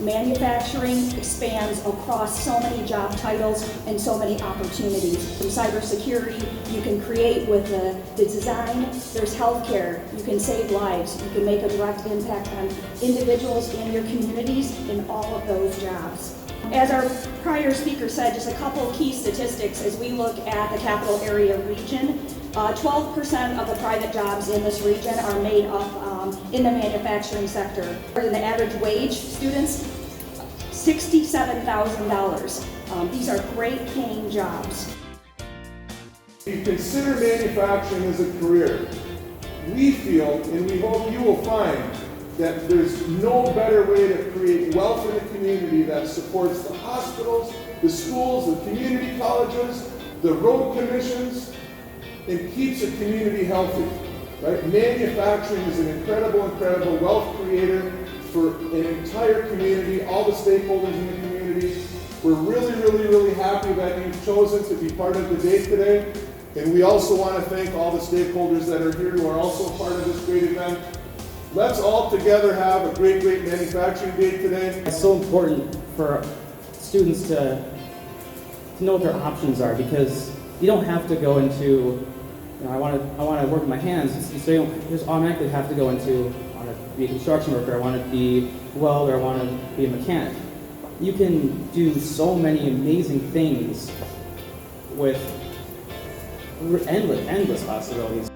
Manufacturing expands across so many job titles and so many opportunities. From cybersecurity, you can create with the design. There's healthcare. You can save lives. You can make a direct impact on individuals and your communities in all of those jobs. As our prior speaker said, just a couple of key statistics as we look at the capital area region. 12% of the private jobs in this region are made up in the manufacturing sector. And the average wage, students, $67,000. These are great paying jobs. If you consider manufacturing as a career, we feel, and we hope you will find, that there's no better way to create wealth in a community that supports the hospitals, the schools, the community colleges, the road commissions, and keeps a community healthy. Right? Manufacturing is an incredible wealth creator for an entire community, all the stakeholders in the community. We're really happy that you've chosen to be part of the day today. And we also want to thank all the stakeholders that are here who are also part of this great event. Let's all together have a great manufacturing day today. It's so important for students to know what their options are, because you don't have to go into, I want to work with my hands, so you don't just automatically have to go into, I want to be a construction worker, I want to be a welder, I want to be a mechanic. You can do so many amazing things with endless possibilities.